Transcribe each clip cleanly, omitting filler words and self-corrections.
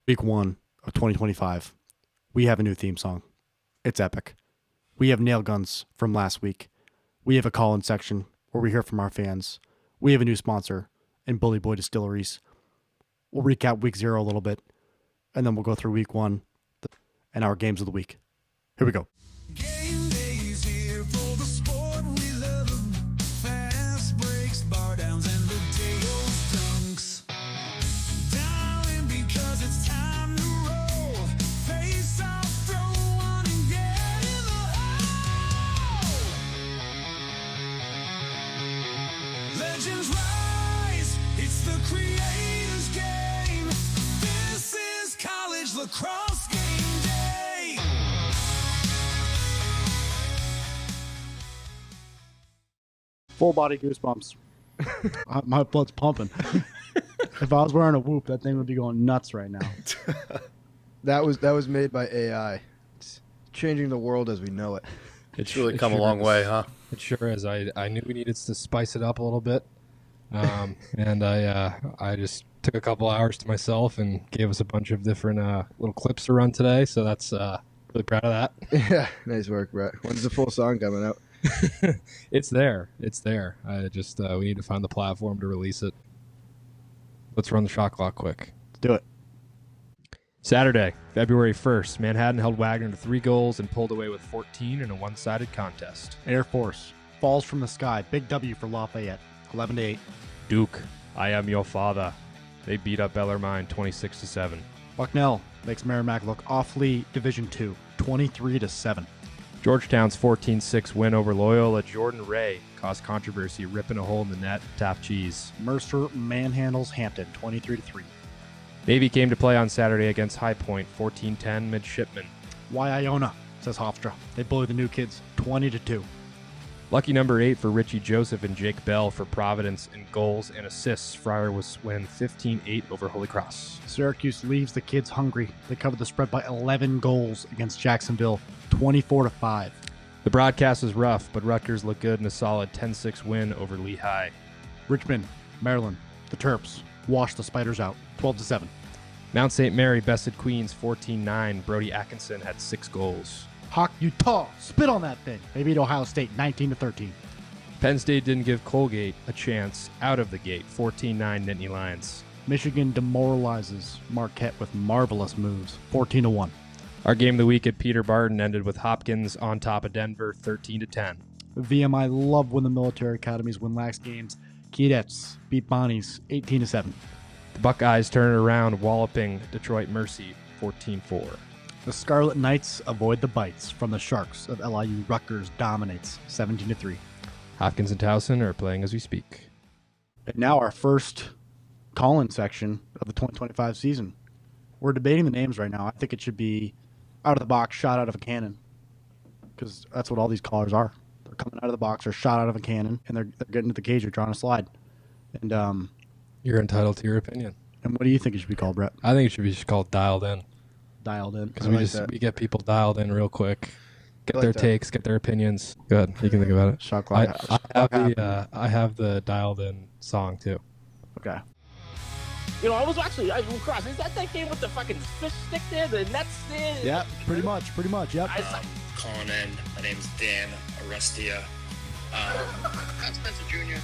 Week 1 of 2025. We have a new theme song. It's epic. We have nail guns from last week. We have a call-in section where we hear from our fans. We have a new sponsor in Bully Boy Distilleries. We'll recap week 0 a little bit, and then we'll go through week 1 and our games of the week. Here we go. Game days here for the sport we love. Fast breaks, bar downs, and the day-old dunks. Dialing because it's time to roll. Face off, throw one, and get in the hole. Legends rise, it's the creator's game. This is college lacrosse game day. Full body goosebumps. My blood's pumping. If I was wearing a whoop, that thing would be going nuts right now. That was made by AI. It's changing the world as we know it. It's really come a long way, huh? It sure is. I knew we needed to spice it up a little bit, and I just took a couple hours to myself and gave us a bunch of different little clips to run today. So that's really proud of that. Yeah, nice work, Brett. When's the full song coming out? It's there. It's there. I just we need to find the platform to release it. Let's run the shot clock quick. Let's do it. Saturday, February 1st, Manhattan held Wagner to 3 goals and pulled away with 14 in a one-sided contest. Air Force falls from the sky. Big W for Lafayette. 11-8. Duke, I am your father. They beat up Bellarmine 26-7. Bucknell makes Merrimack look awfully Division II. 23-7. Georgetown's 14-6 win over Loyola Jordan Ray caused controversy, ripping a hole in the net, tap cheese. Mercer manhandles Hampton. 23-3. Navy came to play on Saturday against High Point, 14-10 midshipmen. Why Iona, says Hofstra. They bully the new kids. 20-2. Lucky number 8 for Richie Joseph and Jake Bell for Providence in goals and assists. Friar was win 15-8 over Holy Cross. Syracuse leaves the kids hungry. They covered the spread by 11 goals against Jacksonville. 24-5. The broadcast was rough, but Rutgers looked good in a solid 10-6 win over Lehigh. Richmond, Maryland, the Terps washed the Spiders out. 12-7. Mount St. Mary bested Queens 14-9. Brody Atkinson had 6 goals. Hawk, Utah, spit on that thing. They beat Ohio State 19-13. Penn State didn't give Colgate a chance out of the gate. 14-9 Nittany Lions. Michigan demoralizes Marquette with marvelous moves. 14-1. Our game of the week at Peter Barton ended with Hopkins on top of Denver 13-10. VMI love when the military academies win lax games. Keydets beat Bonnies 18-7. The Buckeyes turn it around, walloping Detroit Mercy 14-4. The Scarlet Knights avoid the bites from the Sharks of LIU. Rutgers dominates 17-3. Hopkins and Towson are playing as we speak. And now our first call-in section of the 2025 season. We're debating the names right now. I think it should be out of the box, shot out of a cannon, because that's what all these callers are. They're coming out of the box, or shot out of a cannon, and they're getting to the cage or drawing a slide. And You're entitled to your opinion. And what do you think it should be called, Brett? I think it should be just called Dialed In. Dialed in. Because we get people dialed in real quick. Get their takes, get their opinions. Good. You can think about it. Shot clock. I have the Dialed In song too. Okay. You know, I was actually Lacrosse. Is that game with the fucking fish stick there, the nets there? Yeah, pretty much. Yep. Calling in. My name's Dan Arestia. I'm Spencer Jr.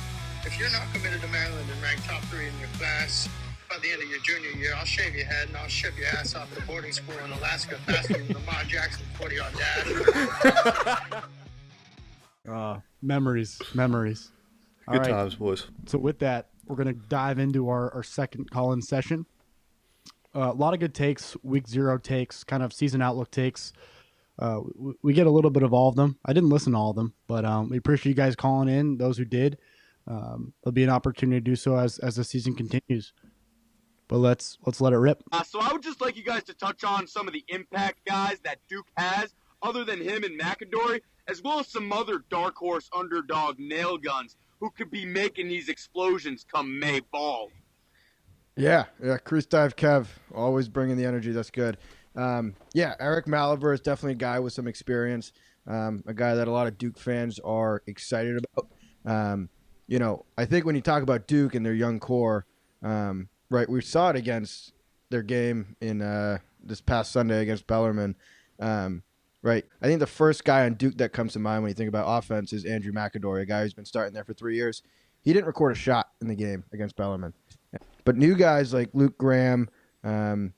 If you're not committed to Maryland and ranked top 3 in your class, by the end of your junior year, I'll shave your head and I'll ship your ass off to boarding school in Alaska faster than Lamar Jackson 40-yard dash. Memories. Good times, boys. So with that, we're going to dive into our second call-in session. A lot of good takes, week 0 takes, kind of season outlook takes. We get a little bit of all of them. I didn't listen to all of them, but we appreciate you guys calling in, those who did. There'll be an opportunity to do so as the season continues. But let's let it rip. So I would just like you guys to touch on some of the impact guys that Duke has, other than him and McAdory, as well as some other dark horse underdog nail guns who could be making these explosions come May ball. Yeah, Cruise Dive Kev, always bringing the energy. That's good. Eric Malaver is definitely a guy with some experience, a guy that a lot of Duke fans are excited about. I think when you talk about Duke and their young core, right, we saw it against their game in this past Sunday against Bellarmine. Right. I think the first guy on Duke that comes to mind when you think about offense is Andrew McAdory, a guy who's been starting there for 3 years. He didn't record a shot in the game against Bellarmine. But new guys like Luke Graham and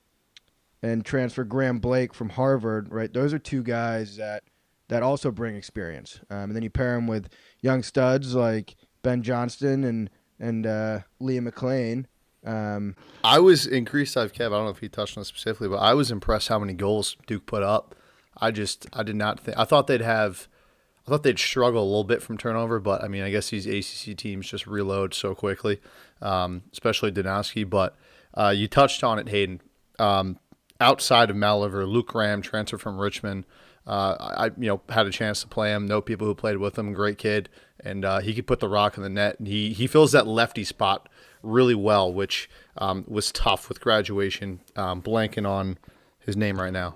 transfer Graham Blake from Harvard, right? Those are two guys that also bring experience. And then you pair them with young studs like Ben Johnston and Liam McLean. I was in Crease Dive, Kev. I don't know if he touched on it specifically, but I was impressed how many goals Duke put up. I did not think. I thought they'd struggle a little bit from turnover, but I mean, I guess these ACC teams just reload so quickly, especially Donowski. But you touched on it, Hayden. Outside of Maliver, Luke Graham, transfer from Richmond. I had a chance to play him. Know people who played with him. Great kid, and he could put the rock in the net. And he fills that lefty spot really well, which was tough with graduation. Blanking on his name right now.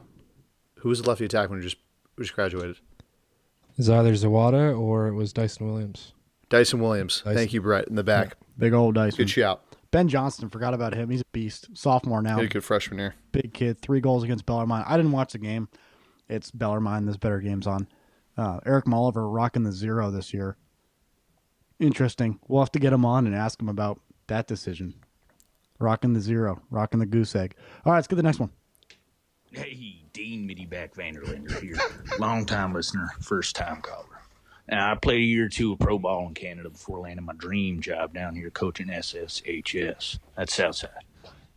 Who was the lefty attackman who just graduated? It's either Zawada or it was Dyson Williams. Dyson Williams. Thank you, Brett, in the back. Big old Dyson. Good shout. Ben Johnston, forgot about him. He's a beast. Sophomore now. He had a good freshman year. Big kid. 3 goals against Bellarmine. I didn't watch the game. It's Bellarmine. There's better games on. Eric Molliver rocking the 0 this year. Interesting. We'll have to get him on and ask him about that decision. Rocking the 0. Rocking the goose egg. All right, let's get the next one. Hey, Dean Middyback Vanderlander here. Long-time listener, first-time caller. Now, I played a year or two of pro ball in Canada before landing my dream job down here coaching SSHS. That's Southside.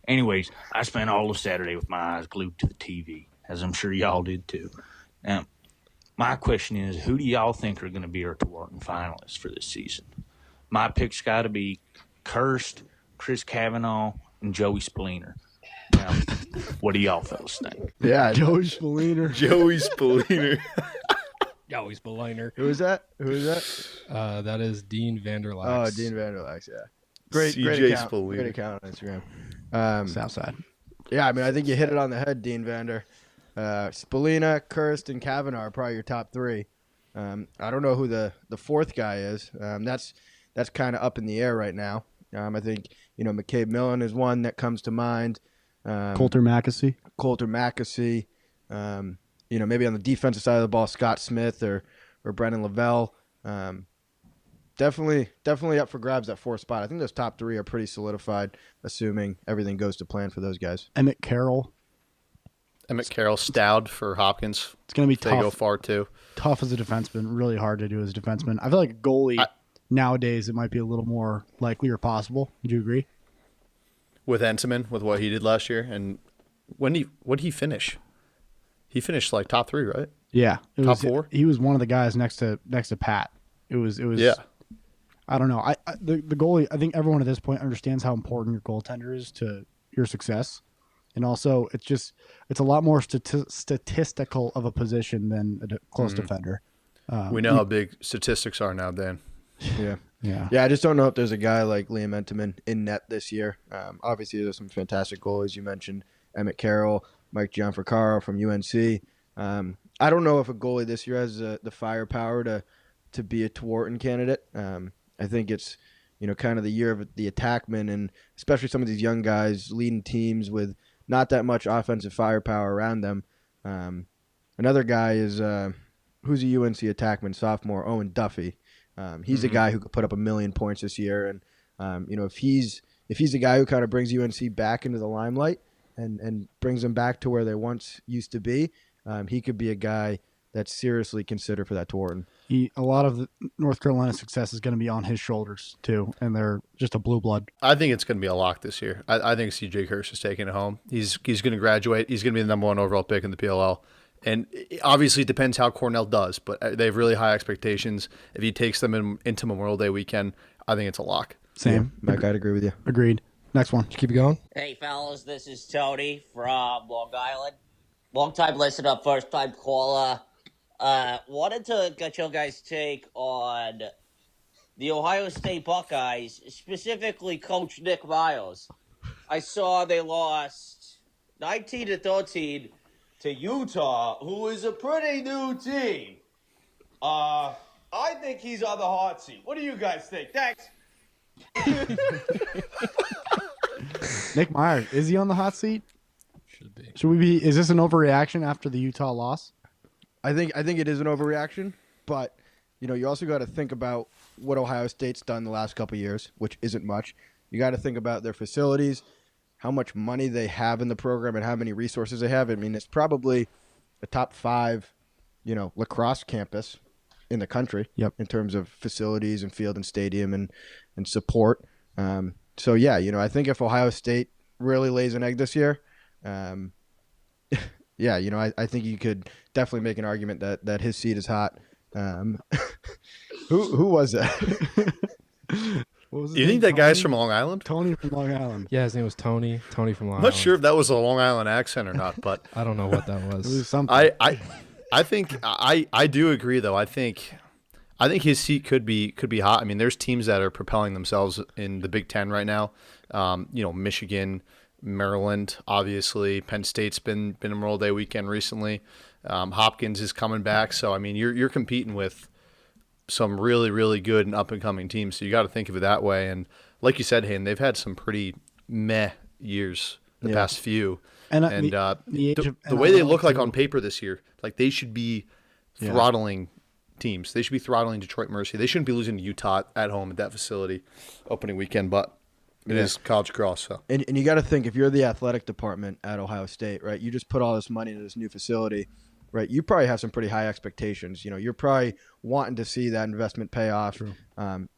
Anyways, I spent all of Saturday with my eyes glued to the TV, as I'm sure y'all did too. Now, my question is, who do y'all think are going to be our Tewaaraton finalists for this season? My pick's got to be Kirst, Chris Cavanaugh, and Joey Spalleener. Now, what do y'all fellas think? Yeah, Joey Spalleener. Joey Spalleener. Joey Spalleener. Who is that? That is Dean Vanderlax. Oh, Dean Vanderlax, yeah. Great CJ account. Spalleener. Great account on Instagram. Southside. Yeah, I mean, I think you hit it on the head, Dean Vander. Spalleener, Kirst, and Kavanaugh are probably your top 3. I don't know who the fourth guy is. That's kind of up in the air right now. I think, McCabe Millen is one that comes to mind. Coulter Mackesy. Maybe on the defensive side of the ball, Scott Smith or Brendan Lavelle. Definitely up for grabs that 4th spot. I think those top 3 are pretty solidified, assuming everything goes to plan for those guys. Emmett Carroll, Stout for Hopkins. It's going to be tough. They go far too. Tough as a defenseman. Really hard to do as a defenseman. I feel like a goalie nowadays it might be a little more likely or possible. Would you agree? With Entenmann, with what he did last year, and what did he finish? He finished like top 3, right? Yeah, top 4. He was one of the guys next to Pat. It was. Yeah. I don't know. The goalie. I think everyone at this point understands how important your goaltender is to your success, and also it's a lot more statistical of a position than a close defender. We know how big statistics are now, Dan. Yeah. Yeah. I just don't know if there's a guy like Liam Entenmann in net this year. Obviously, there's some fantastic goalies. You mentioned Emmett Carroll, Mike Gianfrancaro from UNC. I don't know if a goalie this year has the firepower to be a Tewaaraton candidate. I think it's kind of the year of the attackman, and especially some of these young guys leading teams with not that much offensive firepower around them. Another guy is who's a UNC attackman, sophomore Owen Duffy. He's a guy who could put up 1 million points this year, and if he's a guy who kind of brings UNC back into the limelight and brings them back to where they once used to be, he could be a guy that's seriously considered for that Tewaaraton. A lot of the North Carolina success is going to be on his shoulders too, and they're just a blue blood. I think it's going to be a lock this year. I think CJ Kirsch is taking it home. He's going to graduate. He's going to be the number 1 overall pick in the PLL. And obviously it depends how Cornell does, but they have really high expectations. If he takes them into Memorial Day weekend, I think it's a lock. Same. Yeah, Mike, I'd agree with you. Agreed. Next one. Keep it going. Hey, fellas, this is Tony from Long Island. Long-time listener, first-time caller. Wanted to get your guys' take on the Ohio State Buckeyes, specifically Coach Nick Miles. I saw they lost 19-13 to Utah, who is a pretty new team. I think he's on the hot seat. What do you guys think? Thanks. Nick Meyer, is he on the hot seat? Should be. Should we be? Is this an overreaction after the Utah loss? I think it is an overreaction, but you also got to think about what Ohio State's done the last couple of years, which isn't much. You got to think about their facilities, how much money they have in the program, and how many resources they have. I mean, it's probably a top 5, lacrosse campus in the country. Yep. In terms of facilities and field and stadium and support. So yeah, I think if Ohio State really lays an egg this year, yeah, I think you could definitely make an argument that his seat is hot. Who was that? What was his You name? think that guy's Tony? from Long Island? Tony from Long Island. Yeah, his name was Tony. Tony from Long I'm not Island. sure if that was a Long Island accent or not, but I don't know what that It was was. something. I think I do agree though. I think his seat could be hot. I mean, there's teams that are propelling themselves in the Big Ten right now. Michigan, Maryland, obviously. Penn State's been a Memorial Day weekend recently. Hopkins is coming back, so I mean, you're competing with some really, really good and up and coming teams. So you got to think of it that way. And like you said, Hayden, they've had some pretty meh years the past few. And, The way they look like on paper this year, like they should be throttling teams. They should be throttling Detroit Mercy. They shouldn't be losing to Utah at home at that facility opening weekend, but it is college cross. So. And you got to think, if you're the athletic department at Ohio State, right, you just put all this money into this new facility, right, you probably have some pretty high expectations. You're probably wanting to see that investment pay off.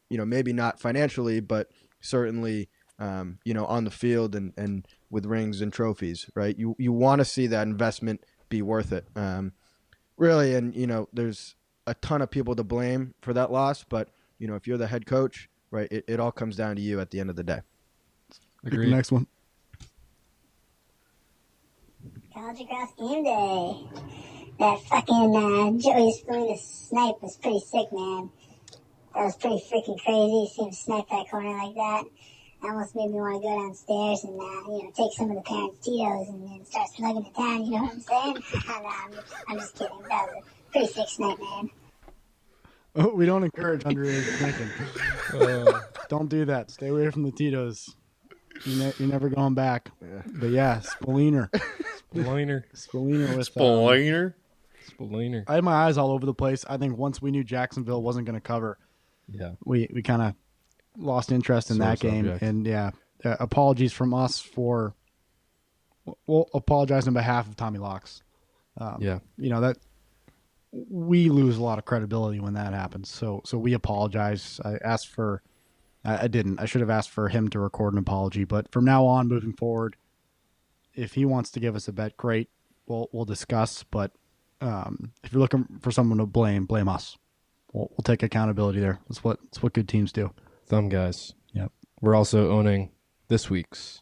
Maybe not financially, but certainly, on the field and with rings and trophies, right? You want to see that investment be worth it. Really, and, there's a ton of people to blame for that loss, but, if you're the head coach, right, it all comes down to you at the end of the day. Agreed. Next one. College Lacrosse game day. That fucking Joey Spalleener snipe was pretty sick, man. That was pretty freaking crazy. See him snipe that corner like that. It almost made me want to go downstairs and, take some of the parents' Tito's and then start slugging it down, you know what I'm saying? I'm just kidding. That was a pretty sick snipe, man. Oh, we don't encourage underage drinking. Don't do that. Stay away from the Tito's. You're never going back. Yeah. But yeah, Spalleener. Spalleener. Spalleener with Spalleener. I had my eyes all over the place. I think once we knew Jacksonville wasn't going to cover, we kind of lost interest in that game. Subject. And apologies from us we'll apologize on behalf of Tommy Locks. That we lose a lot of credibility when that happens. So we apologize. I didn't. I should have asked for him to record an apology. But from now on, moving forward, if he wants to give us a bet, great. We'll discuss. But if you're looking for someone to blame us. We'll take accountability there. That's what good teams do. Thumb guys. Yep. We're also owning this week's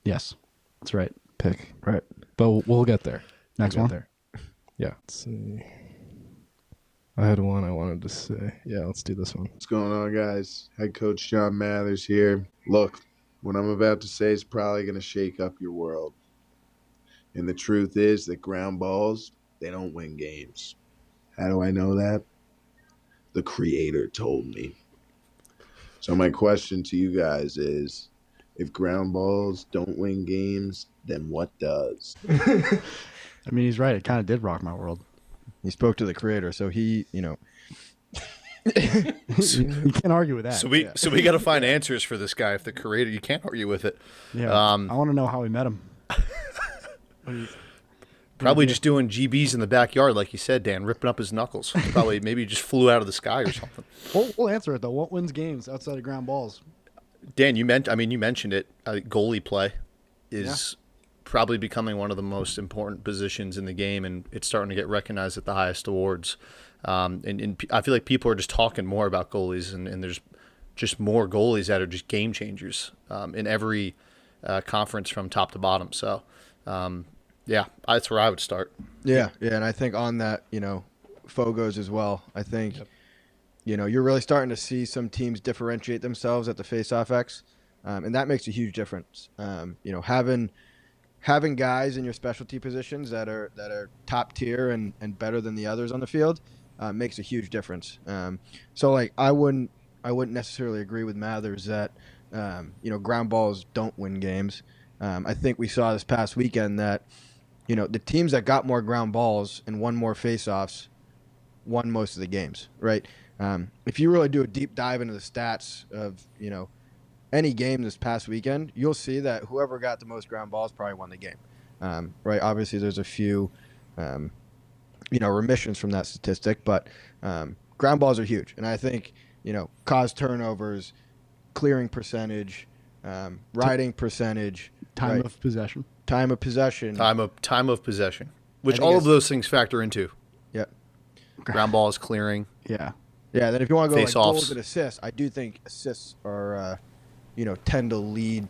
Yes, that's right. pick, Right. but we'll get there. Next We'll one. get there. Yeah. Let's see. I had one I wanted to say. Yeah, let's do this one. What's going on, guys? Head coach John Mathers here. Look, what I'm about to say is probably going to shake up your world. And the truth is that ground balls, they don't win games. How do I know that? The creator told me. So my question to you guys is, if ground balls don't win games, then what does? I mean, he's right. It kind of did rock my world. He spoke to the creator, so he, You can't argue with that. So we got to find answers for this guy. If the creator, you can't argue with it. Yeah. I want to know how we met him. Probably just doing GBs in the backyard, like you said, Dan, ripping up his knuckles. Probably maybe he just flew out of the sky or something. We'll answer it though. What wins games outside of ground balls? Dan, you mentioned it. Goalie play is probably becoming one of the most important positions in the game, and it's starting to get recognized at the highest awards. And I feel like people are just talking more about goalies, and there's just more goalies that are just game changers in every conference from top to bottom. So, that's where I would start. Yeah, and I think on that, Fogos as well. I think, you're really starting to see some teams differentiate themselves at the face-off X, and that makes a huge difference. Having guys in your specialty positions that are top tier and better than the others on the field makes a huge difference. So like I wouldn't necessarily agree with Mathers that ground balls don't win games. I think we saw this past weekend that, the teams that got more ground balls and won more faceoffs won most of the games, right? If you really do a deep dive into the stats of, any game this past weekend, you'll see that whoever got the most ground balls probably won the game, right? Obviously, there's a few, remissions from that statistic, but ground balls are huge. And I think, cause turnovers, clearing percentage, riding percentage, Time of possession. Time of possession, which all of those things factor into. Yep. Ground balls, clearing. Yeah. Yeah. Then if you want to go like goals Face-offs. and assists, I do think assists are, tend to lead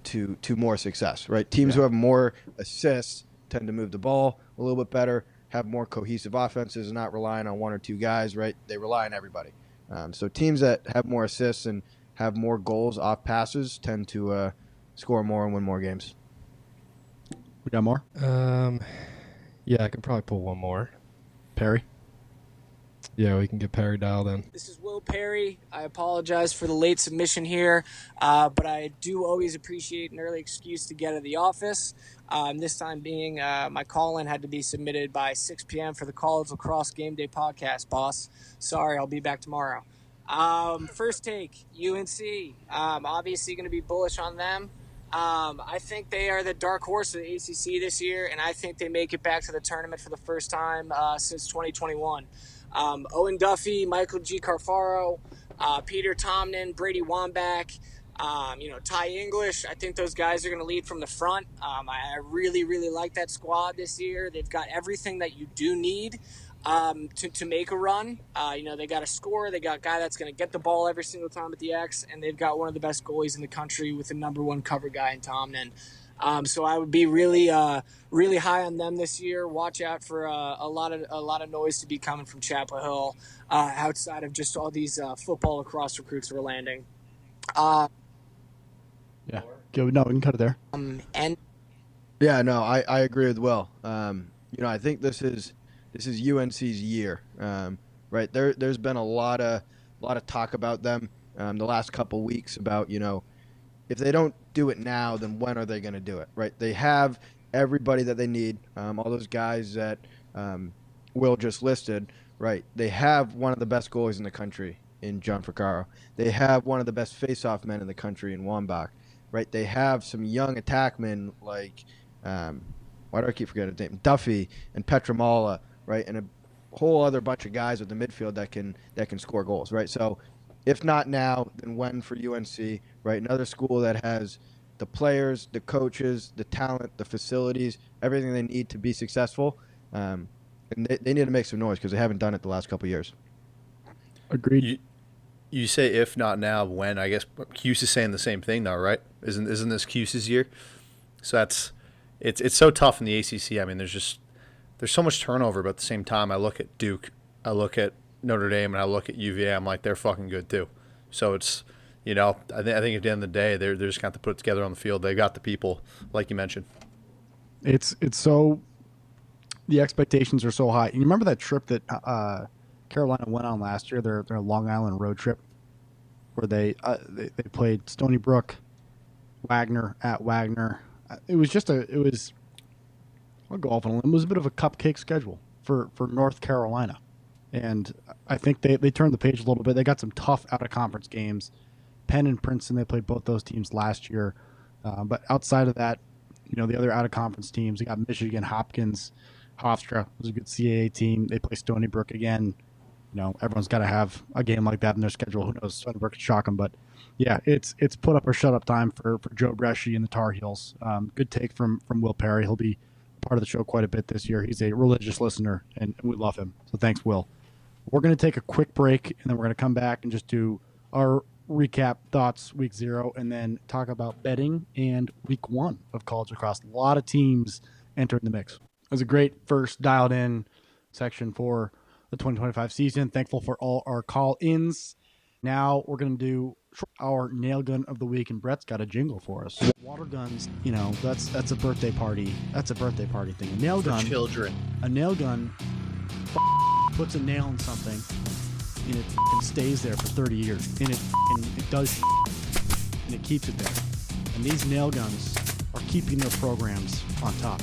to more success, right? Teams who have more assists tend to move the ball a little bit better, have more cohesive offenses, and not relying on one or two guys, right? They rely on everybody. So teams that have more assists and have more goals off passes tend to score more and win more games. We got more? Yeah, I can probably pull one more. Perry? Yeah, we can get Perry dialed in. This is Will Perry. I apologize for the late submission here, but I do always appreciate an early excuse to get out of the office. This time being my call-in had to be submitted by 6 p.m. for the College Lacrosse Game Day podcast, boss. Sorry, I'll be back tomorrow. First take, UNC. Obviously going to be bullish on them. I think they are the dark horse of the ACC this year, and I think they make it back to the tournament for the first time since 2021. Owen Duffy, Michael G. Carfaro, Peter Tomlin, Brady Wambach, Ty English. I think those guys are going to lead from the front. I really, really like that squad this year. They've got everything that you do need to make a run. They got a scorer. They got a guy that's going to get the ball every single time at the X, and they've got one of the best goalies in the country with the number one cover guy in Tomlin. So I would be really, really high on them this year. Watch out for a lot of noise to be coming from Chapel Hill, outside of just all these football lacrosse recruits who are landing. Yeah. Go. No, we can cut it there. And yeah, no, I agree with Will. I think this is UNC's year. Right. There's been a lot of talk about them the last couple weeks about, if they don't do it now, then when are they going to do it? Right. They have everybody that they need. All those guys that Will just listed. Right. They have one of the best goalies in the country in John Fricaro. They have one of the best face-off men in the country in Wambach. Right. They have some young attackmen like, why do I keep forgetting his name? Duffy and Petramala. Right. And a whole other bunch of guys at the midfield that can score goals. Right. So if not now, then when for UNC? Right. Another school that has the players, the coaches, the talent, the facilities, everything they need to be successful. And they need to make some noise because they haven't done it the last couple of years. Agreed. You say if not now, when? I guess Cuse is saying the same thing though, right? Isn't this Cuse's year? So it's so tough in the ACC. I mean, there's so much turnover, but at the same time, I look at Duke, I look at Notre Dame, and I look at UVA. I'm like, they're fucking good too. So it's, I think at the end of the day, they're just got to put it together on the field. They got the people, like you mentioned. It's so, the expectations are so high. And you remember that trip that Carolina went on last year, their Long Island road trip, where they played Stony Brook, Wagner at Wagner. I'll go off on a limb. It was a bit of a cupcake schedule for North Carolina. And I think they turned the page a little bit. They got some tough out-of-conference games. Penn and Princeton, they played both those teams last year. But outside of that, the other out-of-conference teams, they got Michigan, Hopkins, Hofstra was a good CAA team. They play Stony Brook again. Everyone's got to have a game like that in their schedule. Who knows? Stony Brook could shock them. But, yeah, it's put up or shut up time for Joe Bresci and the Tar Heels. Good take from Will Perry. He'll be part of the show quite a bit this year. He's a religious listener, and we love him. So thanks, Will. We're going to take a quick break, and then we're going to come back and just do our recap thoughts week 0 and then talk about betting and week 1 of college lacrosse. A lot of teams entering the mix. It was a great first dialed in section for the 2025 season. Thankful for all our call-ins. Now we're going to do our nail gun of the week, and Brett's got a jingle for us. Water guns, that's a birthday party. That's a birthday party thing. A nail gun. For children. A nail gun puts a nail in something, and it stays there for 30 years. And it does. and it keeps it there. And these nail guns are keeping their programs on top.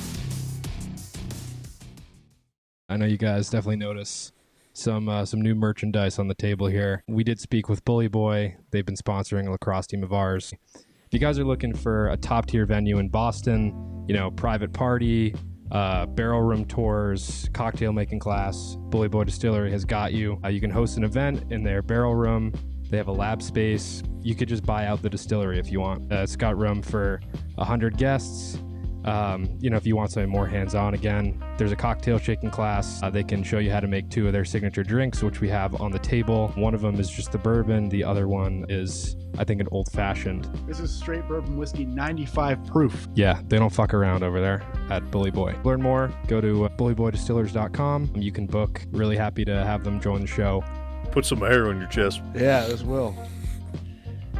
I know you guys definitely notice some new merchandise on the table here. We did speak with Bully Boy. They've been sponsoring a lacrosse team of ours. If you guys are looking for a top-tier venue in Boston, private party, barrel room tours, cocktail making class, Bully Boy Distillery has got you. You can host an event in their barrel room. They have a lab space. You could just buy out the distillery if you want. It's got room for 100 guests. If you want something more hands-on, again, there's a cocktail shaking class. They can show you how to make 2 of their signature drinks, which we have on the table. One of them is just the bourbon. The other one is, I think, an old-fashioned. This is straight bourbon whiskey, 95 proof. Yeah, they don't fuck around over there at Bully Boy. Learn more, go to bullyboydistillers.com. You can book. Really happy to have them join the show. Put some hair on your chest. Yeah, this will.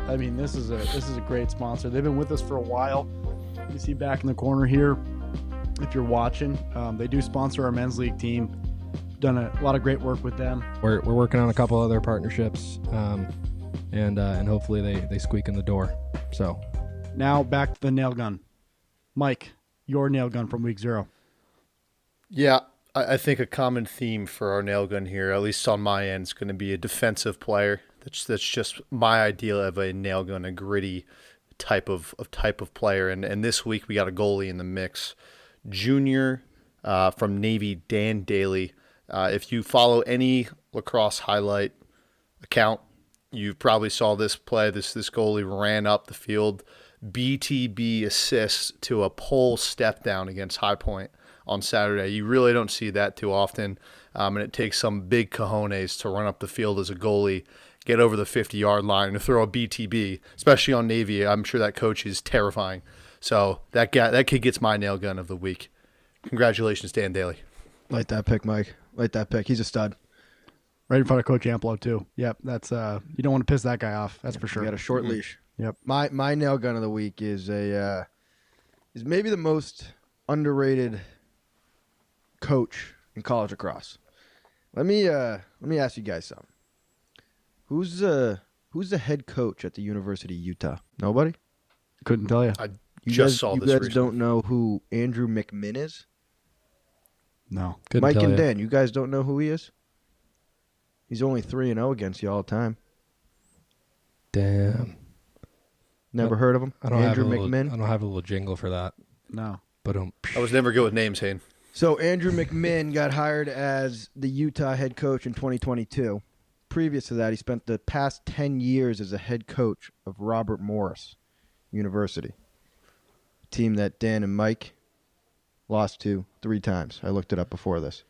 I mean, this is a great sponsor. They've been with us for a while. You see back in the corner here, if you're watching, they do sponsor our men's league team. Done a lot of great work with them. We're working on a couple other partnerships, and hopefully they squeak in the door. So now back to the nail gun. Mike, your nail gun from week 0. Yeah, I think a common theme for our nail gun here, at least on my end, is going to be a defensive player. That's just my idea of a nail gun, a gritty type of player. And this week we got a goalie in the mix. Junior from Navy, Dan Daly. If you follow any lacrosse highlight account, you probably saw this play. This goalie ran up the field, BTB assist to a pole step down against High Point on Saturday. You really don't see that too often, and it takes some big cojones to run up the field as a goalie, get over the 50-yard line, and throw a BTB, especially on Navy. I'm sure that coach is terrifying. So that kid gets my nail gun of the week. Congratulations, Dan Daly. Like that pick, Mike. Like that pick. He's a stud. Right in front of Coach Amplo too. Yep, that's you don't want to piss that guy off. That's for sure. He got a short leash. Yep. My nail gun of the week is is maybe the most underrated coach in college lacrosse. Let me ask you guys something. Who's the head coach at the University of Utah? Nobody? Couldn't tell you. You just guys, saw you this guys recently. don't know who Andrew McMinn is? No. Couldn't Mike tell and you. Dan, you guys don't know who he is? He's only 3-0 against you all the time. Damn. Never heard of him? I don't Andrew have a little, McMinn? I don't have a little jingle for that. No. But I was never good with names, Hayden. So Andrew McMinn got hired as the Utah head coach in 2022. Previous to that, he spent the past 10 years as a head coach of Robert Morris University, a team that Dan and Mike lost to 3 times. I looked it up before this.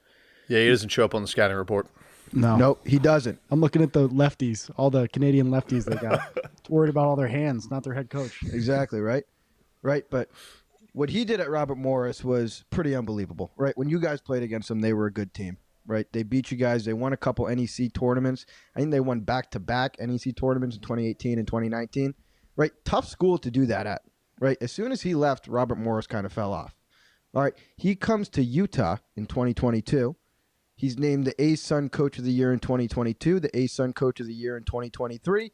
Yeah, he doesn't show up on the scouting report. No. Nope, he doesn't. I'm looking at the lefties, all the Canadian lefties they got. Worried about all their hands, not their head coach. Exactly, right? Right, but what he did at Robert Morris was pretty unbelievable, right? When you guys played against them, they were a good team, right? They beat you guys. They won a couple NEC tournaments. I think they won back-to-back NEC tournaments in 2018 and 2019, right? Tough school to do that at, right? As soon as he left, Robert Morris kind of fell off. All right, he comes to Utah in 2022. He's named the A-Sun Coach of the Year in 2022, the A-Sun Coach of the Year in 2023,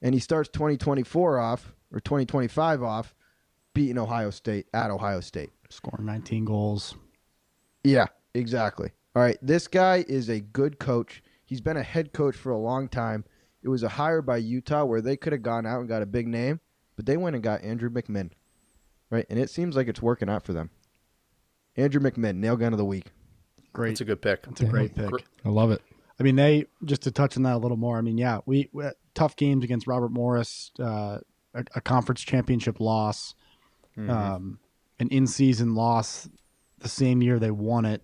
and he starts 2024 off, or 2025 off, beating Ohio State at Ohio State. Scoring 19 goals. Yeah, exactly. All right, this guy is a good coach. He's been a head coach for a long time. It was a hire by Utah where they could have gone out and got a big name, but they went and got Andrew McMinn, right? And it seems like it's working out for them. Andrew McMinn, nail gun of the week. Great. That's a good pick. That's a great pick. I love it. I mean, they just to touch on that a little more. I mean, yeah, we tough games against Robert Morris, a conference championship loss, an in-season loss the same year they won it.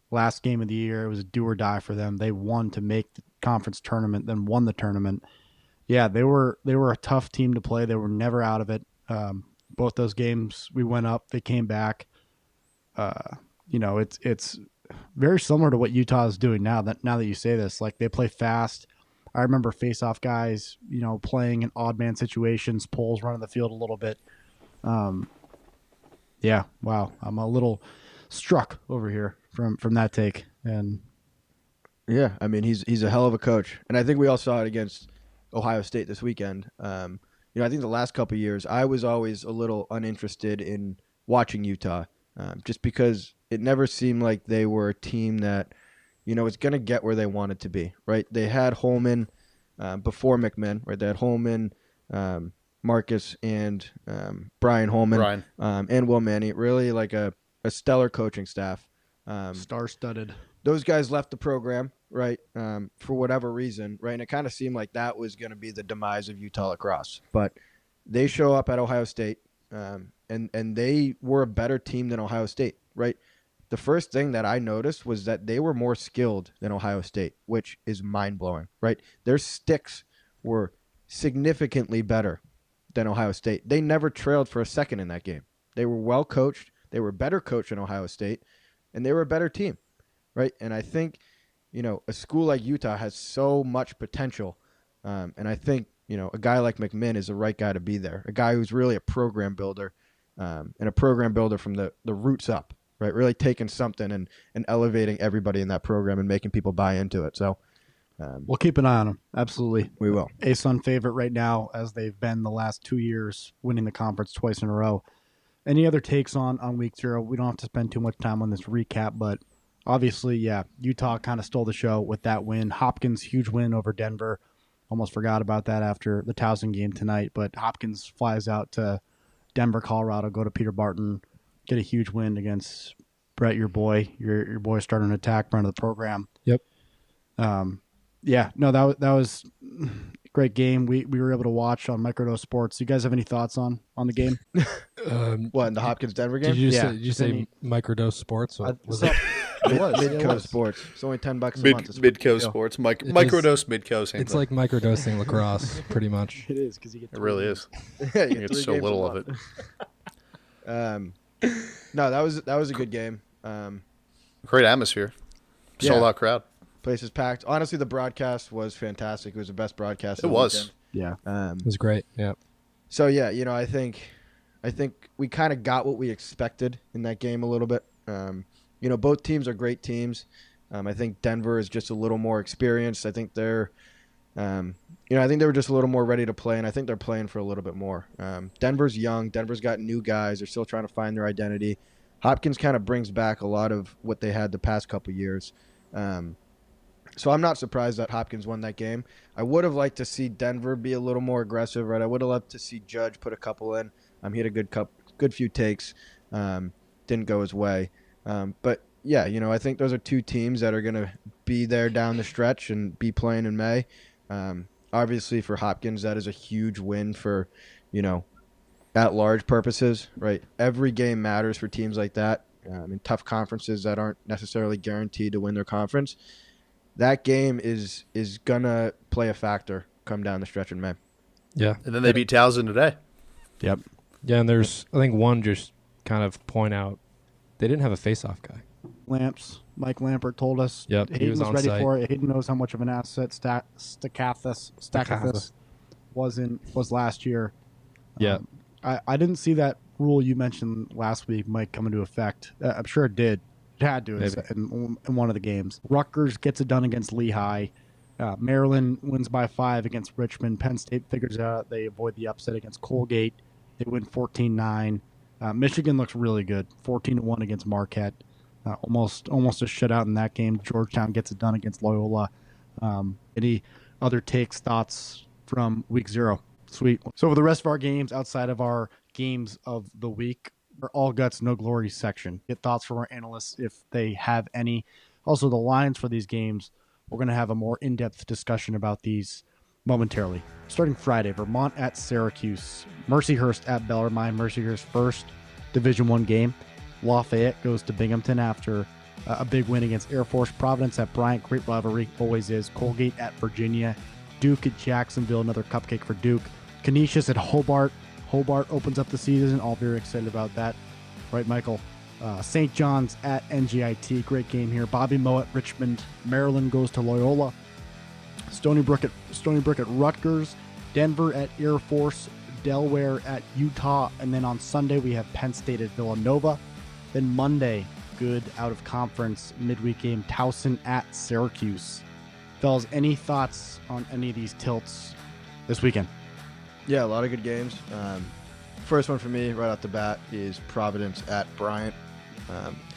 Last game of the year, it was a do or die for them. They won to make the conference tournament, then won the tournament. Yeah, they were a tough team to play. They were never out of it. Both those games, we went up, they came back. It's very similar to what Utah is doing now that you say this. Like, they play fast. I remember face-off guys, playing in odd man situations, poles running the field a little bit. Yeah, wow. I'm a little struck over here from that take. And Yeah, I mean, he's a hell of a coach. And I think we all saw it against Ohio State this weekend. I think the last couple of years, I was always a little uninterested in watching Utah, just because it never seemed like they were a team that, is going to get where they wanted to be, right? They had Holman before McMinn, right? They had Holman, Marcus, and Brian Holman, and Will Manny, really like a stellar coaching staff. Star-studded. Those guys left the program, right, for whatever reason, right? And it kind of seemed like that was going to be the demise of Utah lacrosse. But they show up at Ohio State, and they were a better team than Ohio State, right? The first thing that I noticed was that they were more skilled than Ohio State, which is mind-blowing, right? Their sticks were significantly better than Ohio State. They never trailed for a second in that game. They were well coached. They were better coached than Ohio State, and they were a better team, right? And I think, a school like Utah has so much potential, and I think, a guy like McMinn is the right guy to be there, a guy who's really a program builder, and a program builder from the roots up, right? Really taking something and elevating everybody in that program and making people buy into it. So we'll keep an eye on them. Absolutely. We will. ASUN favorite right now, as they've been the last 2 years, winning the conference twice in a row. Any other takes on week 0? We don't have to spend too much time on this recap, but obviously, yeah, Utah kind of stole the show with that win. Hopkins, huge win over Denver. Almost forgot about that after the Towson game tonight, but Hopkins flies out to Denver, Colorado, go to Peter Barton, get a huge win against Brett, your boy. Your boy started an attack, front of the program. Yep. Yeah, no, that was a great game. We were able to watch on Microdose Sports. You guys have any thoughts on the game? What, in the Hopkins-Denver game? Did you say Microdose Sports? What was it? It was. Midco Sports. It's only $10 a month. Midco Sports. Microdose Midco. Same It's thing. like microdosing lacrosse, pretty much. It is, because you get It really is. Yeah, You get so little of it. No, that was a good game. Great atmosphere. Sold out crowd. Place is packed. Honestly, the broadcast was fantastic. It was the best broadcast. It was. Yeah. It was great. Yeah. So yeah, I think we kind of got what we expected in that game a little bit. Both teams are great teams. I think Denver is just a little more experienced. I think they're, I think they were just a little more ready to play, and I think they're playing for a little bit more. Denver's young. Denver's got new guys. They're still trying to find their identity. Hopkins kind of brings back a lot of what they had the past couple years. So I'm not surprised that Hopkins won that game. I would have liked to see Denver be a little more aggressive, right? I would have loved to see Judge put a couple in. He had a good few takes. Didn't go his way. But yeah, I think those are two teams that are going to be there down the stretch and be playing in May. Obviously for Hopkins, that is a huge win for, at large purposes, right? Every game matters for teams like that. In tough conferences that aren't necessarily guaranteed to win their conference. That game is gonna play a factor come down the stretch in May. Yeah. And then they beat Towson today. Yep. Yeah, and there's, I think, one just kind of point out, they didn't have a face-off guy. Mike Lampert told us. Yep, Hayden he was on ready site. for it. Hayden knows how much of an asset Stakathis was last year. Yeah. I didn't see that rule you mentioned last week might come into effect. I'm sure it did. It had to in one of the games. Rutgers gets it done against Lehigh. Maryland wins by 5 against Richmond. Penn State figures out they avoid the upset against Colgate. They win 14-9. Michigan looks really good. 14-1 against Marquette. Almost a shutout in that game. Georgetown gets it done against Loyola. Any other takes, thoughts from week 0? Sweet. So for the rest of our games, outside of our games of the week, our all guts, no glory section. Get thoughts from our analysts if they have any. Also, the lines for these games. We're going to have a more in-depth discussion about these momentarily. Starting Friday, Vermont at Syracuse, Mercyhurst at Bellarmine. Mercyhurst's first Division I game. Lafayette goes to Binghamton after a big win against Air Force. Providence at Bryant, great rivalry, always is. Colgate at Virginia. Duke at Jacksonville, another cupcake for Duke. Canisius at Hobart. Hobart opens up the season. All very excited about that. Right, Michael? St. John's at NGIT. Great game here. Bobby Moe at Richmond. Maryland goes to Loyola. Stony Brook at Rutgers. Denver at Air Force. Delaware at Utah. And then on Sunday, we have Penn State at Villanova. Then Monday, good out-of-conference midweek game. Towson at Syracuse. Fellas, any thoughts on any of these tilts this weekend? Yeah, a lot of good games. First one for me right off the bat is Providence at Bryant.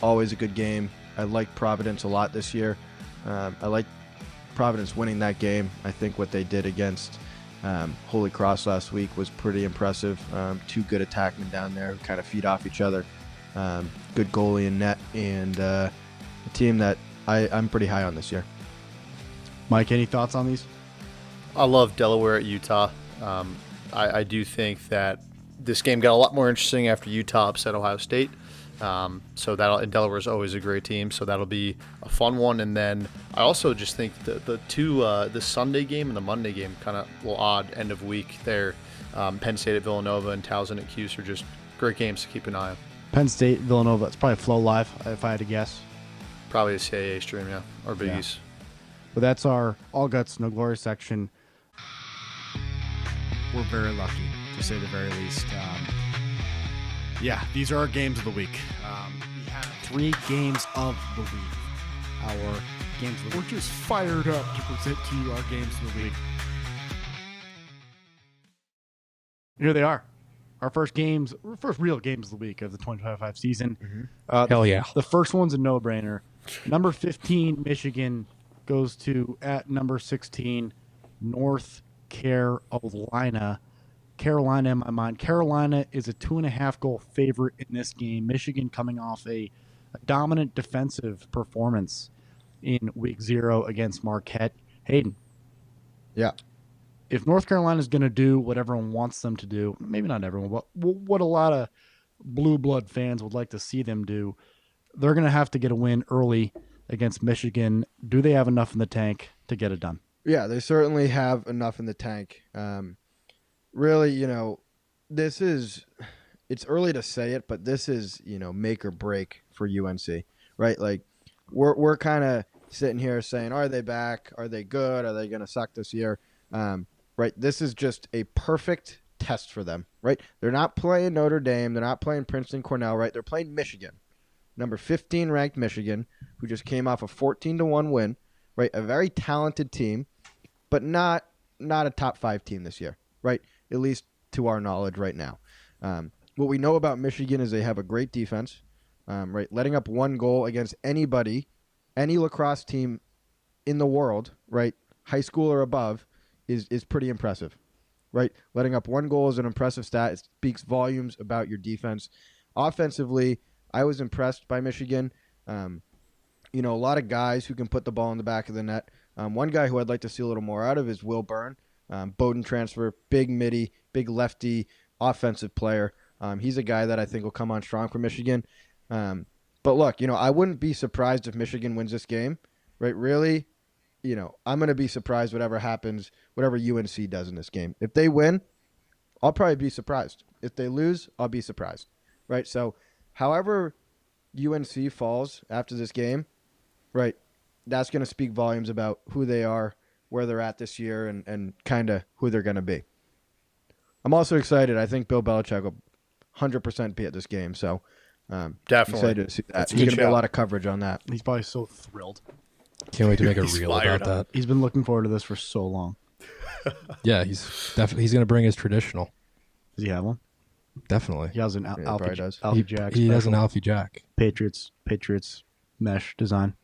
Always a good game. I like Providence a lot this year. I like Providence winning that game. I think what they did against Holy Cross last week was pretty impressive. Two good attackmen down there who kind of feed off each other. Good goalie in net, and a team that I'm pretty high on this year. Mike, any thoughts on these? I love Delaware at Utah. I do think that this game got a lot more interesting after Utah upset Ohio State. And Delaware is always a great team, so that'll be a fun one. And then I also just think the Sunday game and the Monday game, kind of a little odd end of week there. Penn State at Villanova and Towson at Cuse are just great games to keep an eye on. Penn State, Villanova, it's probably Flow Live, if I had to guess. Probably a CAA stream, yeah, or Big Yeah. East. But that's our All Guts, No Glory section. We're very lucky, to say the very least. Yeah, these are our games of the week. We have 3 games of the week. Our games of the week. We're just fired up to present to you our games of the week. Here they are. Our first real games of the week of the 2025 season. Hell yeah. The first one's a no-brainer. Number 15, Michigan, goes to at number 16, North Carolina. Carolina in my mind. Carolina is a 2.5 goal favorite in this game. Michigan coming off a dominant defensive performance in week 0 against Marquette. Hayden. Yeah. If North Carolina is going to do what everyone wants them to do, maybe not everyone, but what a lot of blue blood fans would like to see them do, they're going to have to get a win early against Michigan. Do they have enough in the tank to get it done? Yeah, they certainly have enough in the tank. Really, it's early to say it, but this is, make or break for UNC, right? Like, we're kind of sitting here saying, are they back? Are they good? Are they going to suck this year? Right? This is just a perfect test for them, right? They're not playing Notre Dame. They're not playing Princeton, Cornell, right? They're playing Michigan, number 15 ranked Michigan, who just came off a 14-1 win, right? A very talented team, but not a top 5 team this year, right? At least to our knowledge right now. What we know about Michigan is they have a great defense, right? Letting up 1 goal against anybody, any lacrosse team in the world, right? High school or above is pretty impressive, right? Letting up 1 goal is an impressive stat. It speaks volumes about your defense. Offensively, I was impressed by Michigan. A lot of guys who can put the ball in the back of the net. One guy who I'd like to see a little more out of is Will Byrne. Bowdoin transfer, big midi, big lefty, offensive player. He's a guy that I think will come on strong for Michigan. But look, I wouldn't be surprised if Michigan wins this game, right? Really, I'm going to be surprised whatever happens, whatever UNC does in this game. If they win, I'll probably be surprised. If they lose, I'll be surprised, right? So however UNC falls after this game, right, that's going to speak volumes about who they are, where they're at this year, and kind of who they're going to be. I'm also excited. I think Bill Belichick will 100% be at this game, so definitely excited to see that. There's going to be a lot of coverage on that. He's probably so thrilled. Can't wait to make a reel about that. He's been looking forward to this for so long. Yeah, he's going to bring his traditional. Does he have one? Definitely. He has an Alfie does. Jack. He has special. an Alfie Jack. Patriots mesh design.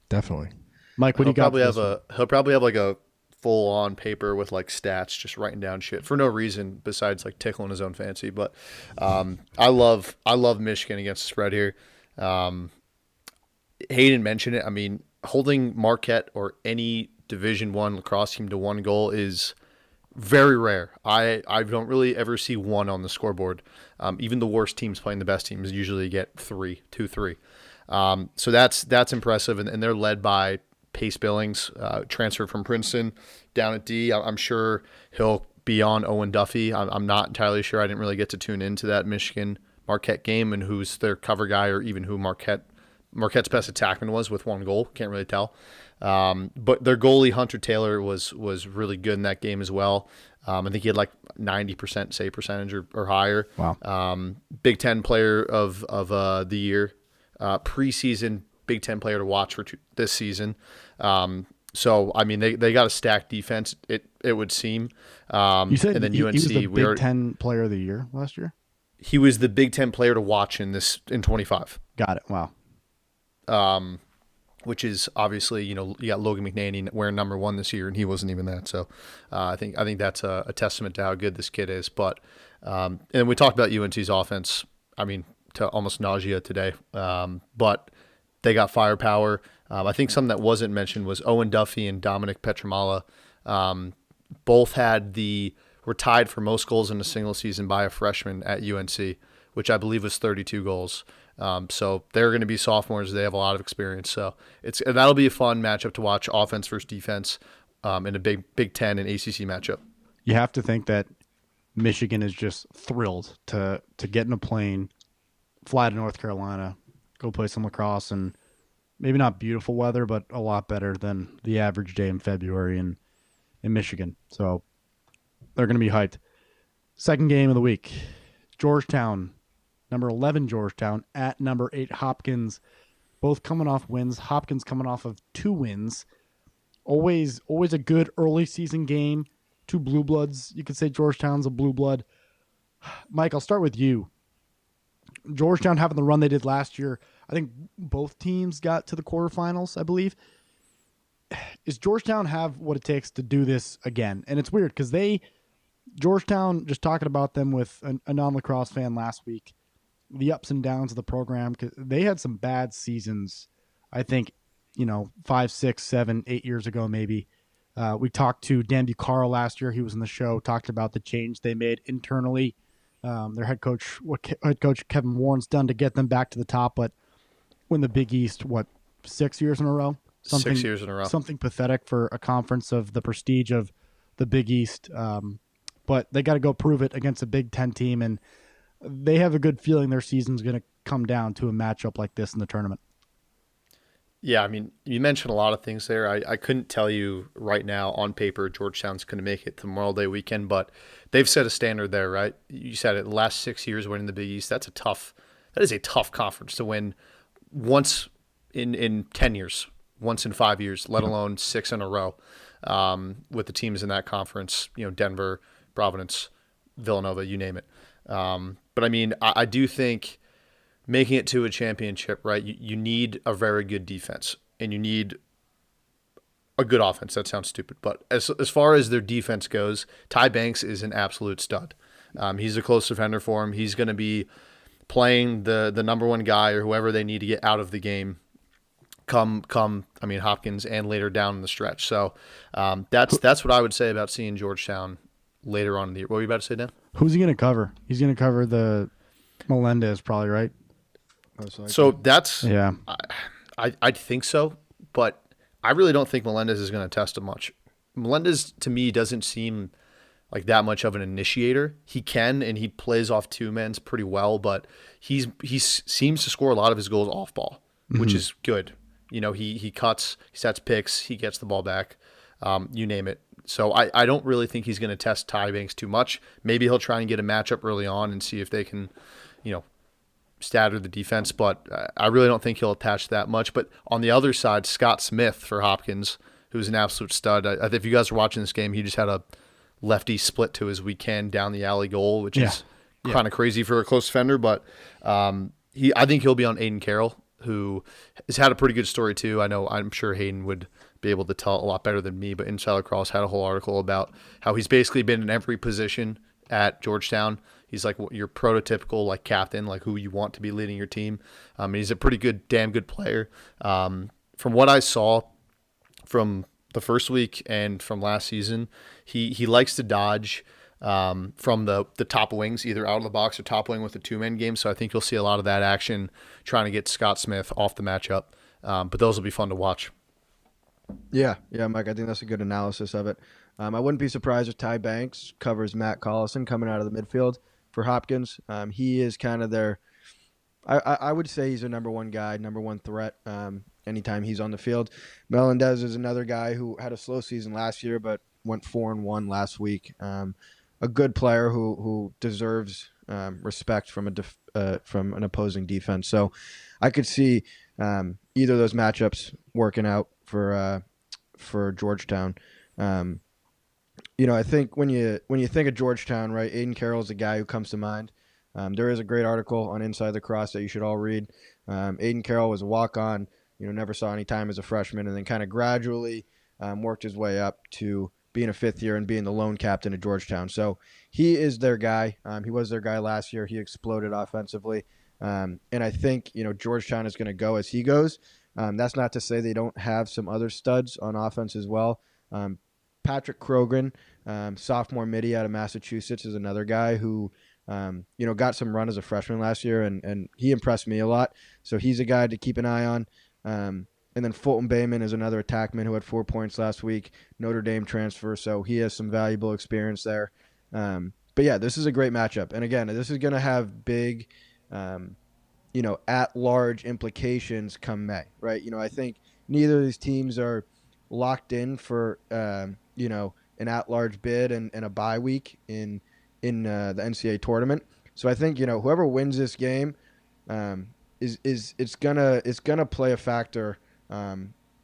Definitely. Mike, what do you got? He'll probably have like a full on paper with like stats, just writing down shit for no reason besides like tickling his own fancy. But I love Michigan against the spread here. Hayden mentioned it. I mean, holding Marquette or any Division I lacrosse team to 1 goal is very rare. I don't really ever see 1 on the scoreboard. Even the worst teams playing the best teams usually get 3. So that's impressive, and they're led by Pace Billings, transferred from Princeton down at D. I'm sure he'll be on Owen Duffy. I'm not entirely sure. I didn't really get to tune into that Michigan Marquette game and who's their cover guy or even who Marquette's best attackman was with 1 goal. Can't really tell. But their goalie, Hunter Taylor, was really good in that game as well. I think he had like 90% save percentage or higher. Wow. Big Ten player of the year. Preseason Big Ten player to watch for this season. So I mean, they got a stacked defense. It would seem. You said and then he UNC, was the Big Ten Player of the Year last year. He was the Big Ten player to watch in 25. Got it. Wow. Which is obviously, you got Logan McNaney wearing number 1 this year, and he wasn't even that. So I think that's a testament to how good this kid is. But and we talked about UNC's offense. I mean, to almost nausea today. But they got firepower. I think something that wasn't mentioned was Owen Duffy and Dominic Petramala. Both were tied for most goals in a single season by a freshman at UNC, which I believe was 32 goals. So they're going to be sophomores. They have a lot of experience. So that'll be a fun matchup to watch, offense versus defense, in a Big Ten and ACC matchup. You have to think that Michigan is just thrilled to get in a plane, fly to North Carolina, go play some lacrosse, and maybe not beautiful weather, but a lot better than the average day in February in Michigan. So they're going to be hyped. Second game of the week, Georgetown, number 11 Georgetown at number 8 Hopkins, both coming off wins. Hopkins coming off of 2 wins. Always a good early season game. 2 blue bloods. You could say Georgetown's a blue blood. Mike, I'll start with you. Georgetown having the run they did last year. I think both teams got to the quarterfinals, I believe. Does Georgetown have what it takes to do this again? And it's weird because Georgetown, just talking about them with a non-lacrosse fan last week, the ups and downs of the program, because they had some bad seasons, I think, 5, 6, 7, 8 years ago maybe. We talked to Dan Bucaro last year. He was in the show, talked about the change they made internally. Their head coach Kevin Warren's done to get them back to the top, but win the Big East, 6 years in a row? 6 years in a row. Something pathetic for a conference of the prestige of the Big East. But they got to go prove it against a Big Ten team, and they have a good feeling their season's going to come down to a matchup like this in the tournament. Yeah, I mean, you mentioned a lot of things there. I couldn't tell you right now on paper Georgetown's going to make it to Memorial Day weekend, but they've set a standard there, right? You said it, the last 6 years winning the Big East, that is a tough conference to win once in 10 years, once in 5 years, let alone 6 in a row, with the teams in that conference, Denver, Providence, Villanova, you name it. But I mean, I do think making it to a championship, right, you need a very good defense and you need a good offense. That sounds stupid. But as far as their defense goes, Ty Banks is an absolute stud. He's a close defender for him. He's going to be playing the number 1 guy or whoever they need to get out of the game come Hopkins and later down in the stretch. So that's what I would say about seeing Georgetown later on in the year. What were you about to say, Dan? Who's he going to cover? He's going to cover the Melendez, probably, right? So that's yeah. I think so, but I really don't think Melendez is going to test him much. Melendez to me doesn't seem like that much of an initiator. He can and he plays off 2 men's pretty well, but he seems to score a lot of his goals off ball, which is good. He cuts, he sets picks, he gets the ball back, you name it. So I don't really think he's going to test Ty Banks too much. Maybe he'll try and get a matchup early on and see if they can, statter the defense, but I really don't think he'll attach that much. But on the other side, Scott Smith for Hopkins, who's an absolute stud. If you guys are watching this game, he just had a lefty split to his weekend down the alley goal, which is kind of crazy for a close defender. But I think he'll be on Aiden Carroll, who has had a pretty good story too. I'm sure Hayden would be able to tell a lot better than me, but Inside Lacrosse had a whole article about how he's basically been in every position at Georgetown. He's like your prototypical captain, who you want to be leading your team. He's a pretty damn good player. From what I saw from the first week and from last season, he likes to dodge from the top wings, either out of the box or top wing with a 2-man game. So I think you'll see a lot of that action trying to get Scott Smith off the matchup. But those will be fun to watch. Yeah, Mike, I think that's a good analysis of it. I wouldn't be surprised if Ty Banks covers Matt Collison coming out of the midfield for Hopkins. He is kind of their I would say he's a number 1 guy, number 1 threat anytime he's on the field. Melendez is another guy who had a slow season last year but went 4-1 last week. A good player who deserves respect from an opposing defense. So I could see either of those matchups working out for for Georgetown. I think when you think of Georgetown, right, Aiden Carroll is the guy who comes to mind. There is a great article on Inside Lacrosse that you should all read. Aiden Carroll was a walk-on, never saw any time as a freshman, and then kind of gradually worked his way up to being a fifth year and being the lone captain at Georgetown. So he is their guy. He was their guy last year. He exploded offensively. And I think, Georgetown is going to go as he goes. That's not to say they don't have some other studs on offense as well. Patrick Krogan, sophomore midi out of Massachusetts, is another guy who, got some run as a freshman last year, and he impressed me a lot. So he's a guy to keep an eye on. And then Fulton Bayman is another attackman who had 4 points last week, Notre Dame transfer, so he has some valuable experience there. But yeah, this is a great matchup. And again, this is going to have big, at-large implications come May, right? I think neither of these teams are locked in for, an at-large bid and a bye week in the NCAA tournament. So I think, whoever wins this game it's gonna play a factor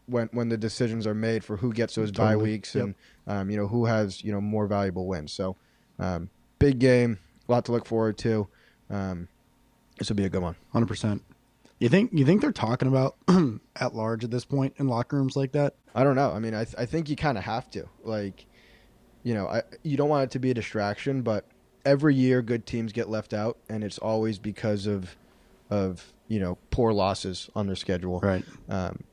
when the decisions are made for who gets those bye weeks and who has more valuable wins. So big game, a lot to look forward to. This will be a good one. 100%. You think they're talking about at large at this point in locker rooms like that? I don't know. I mean, I think you kind of have to. Like, you don't want it to be a distraction, but every year good teams get left out, and it's always because of poor losses on their schedule. Right.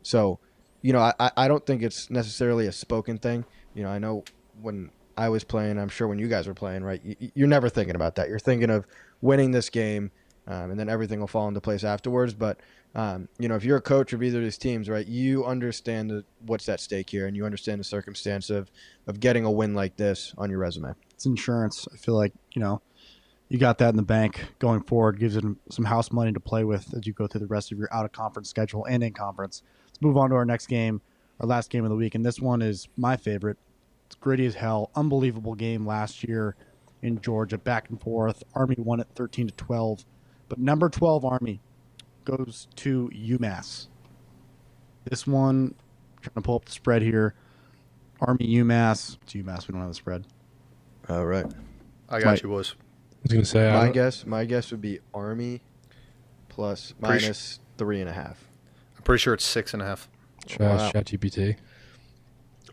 So, I don't think it's necessarily a spoken thing. I know when I was playing, I'm sure when you guys were playing, right, you're never thinking about that. You're thinking of winning this game, and then everything will fall into place afterwards. But, if you're a coach of either of these teams, right, you understand what's at stake here, and you understand the circumstance of getting a win like this on your resume. It's insurance. I feel like, you got that in the bank going forward, gives it some house money to play with as you go through the rest of your out-of-conference schedule and in conference. Let's move on to our next game, our last game of the week, and this one is my favorite. It's gritty as hell. Unbelievable game last year in Georgia, back and forth. Army won it 13-12, but number 12 Army goes to UMass. This one, I'm trying to pull up the spread here. Army UMass. It's UMass. We don't have the spread. All right. I got you, boys. I was going to say, my guess would be Army plus minus 3.5. I'm pretty sure it's 6.5. ChatGPT.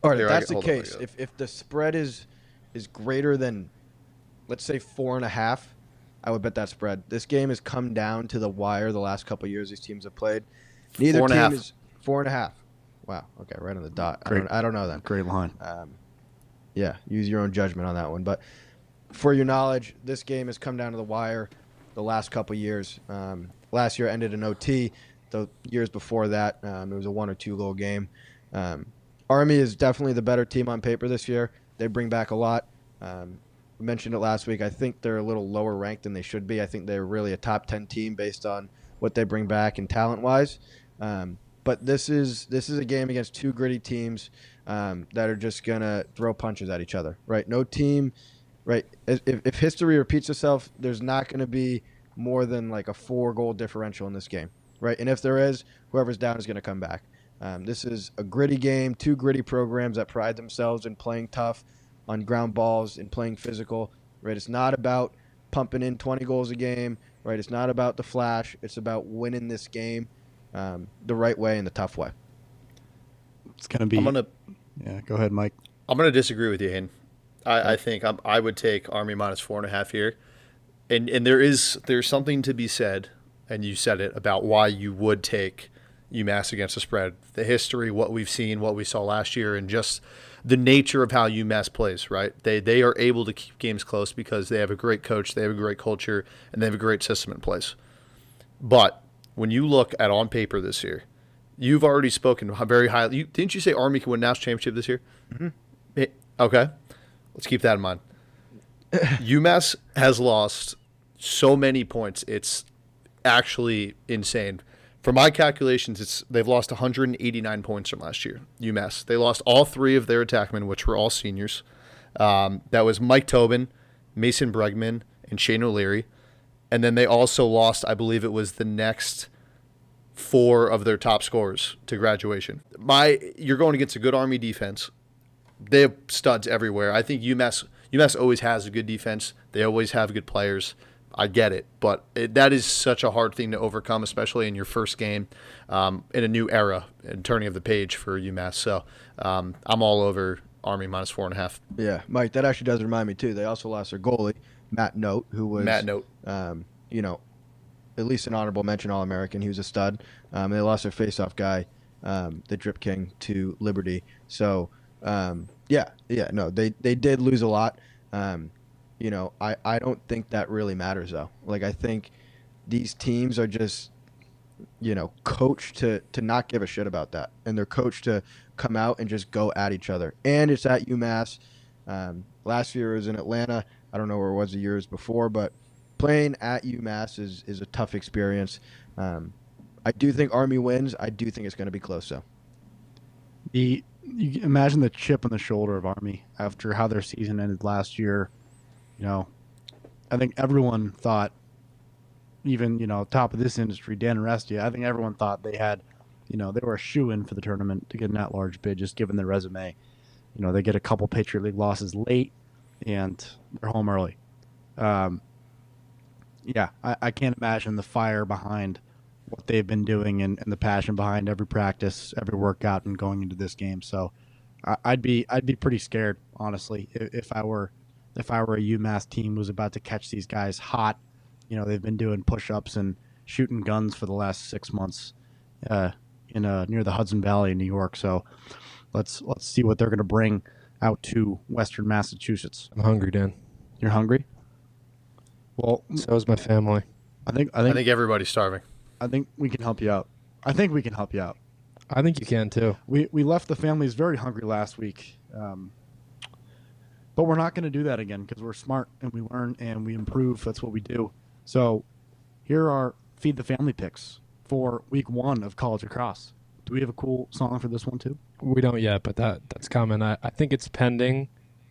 All right, if that's the case, if the spread is greater than, let's say, 4.5, I would bet that spread. This game has come down to the wire the last couple of years these teams have played. Neither team is 4.5. Wow. Okay, right on the dot. I don't know that. Great line. Yeah, use your own judgment on that one. But for your knowledge, this game has come down to the wire the last couple of years. Last year ended in OT. The years before that, it was a 1 or 2 goal game. Army is definitely the better team on paper this year. They bring back a lot. We mentioned it last week. I think they're a little lower ranked than they should be. I think they're really a top 10 team based on what they bring back and talent-wise. But this is a game against two gritty teams that are just going to throw punches at each other, right? No team, right? If history repeats itself, there's not going to be more than like a 4-goal differential in this game, right? And if there is, whoever's down is going to come back. This is a gritty game, two gritty programs that pride themselves in playing tough on ground balls and playing physical, right? It's not about pumping in 20 goals a game, right? It's not about the flash. It's about winning this game the right way and the tough way. It's going to be... Yeah, go ahead, Mike. I'm going to disagree with you, Hayden. I think I would take Army minus 4.5 here. And there's something to be said, and you said it, about why you would take UMass against the spread. The history, what we've seen, what we saw last year, and just the nature of how UMass plays, right? They are able to keep games close because they have a great coach, they have a great culture, and they have a great system in place. But when you look at on paper this year, you've already spoken very highly. Didn't you say Army can win national championship this year? Mm-hmm. Okay. Let's keep that in mind. UMass has lost so many points. It's actually insane. For my calculations, they've lost 189 points from last year, UMass. They lost all 3 of their attackmen, which were all seniors. That was Mike Tobin, Mason Bregman, and Shane O'Leary. And then they also lost, I believe it was the next 4 of their top scorers to graduation. You're going against a good Army defense. They have studs everywhere. I think UMass always has a good defense. They always have good players. I get it, but that is such a hard thing to overcome, especially in your first game in a new era and turning of the page for UMass. So I'm all over Army minus 4.5. Yeah, Mike, that actually does remind me too. They also lost their goalie, Matt Note, who was at least an honorable mention All-American. He was a stud. They lost their face-off guy, the Drip King, to Liberty. So they did lose a lot. I don't think that really matters though. Like, I think these teams are just, coached to not give a shit about that. And they're coached to come out and just go at each other. And it's at UMass. Last year it was in Atlanta. I don't know where it was the years before, but playing at UMass is a tough experience. I do think Army wins. I do think it's going to be close though. You imagine the chip on the shoulder of Army after how their season ended last year. I think everyone thought, even, top of this industry, Dan Arestia, I think everyone thought they had, they were a shoo-in for the tournament to get an at-large bid, just given their resume. They get a couple Patriot League losses late, and they're home early. I can't imagine the fire behind what they've been doing and the passion behind every practice, every workout, and going into this game. So I'd be pretty scared, honestly, if I were a UMass team was about to catch these guys hot. They've been doing push-ups and shooting guns for the last 6 months near the Hudson Valley in New York. So let's see what they're going to bring out to Western Massachusetts. I'm hungry, Dan. You're hungry? Well, so is my family. I think everybody's starving. I think we can help you out. I think you can too. We left the families very hungry last week. But we're not going to do that again because we're smart and we learn and we improve. That's what we do. So here are Feed the Family picks for week 1 of college lacrosse. Do we have a cool song for this one too? We don't yet, but that's coming. I think it's pending.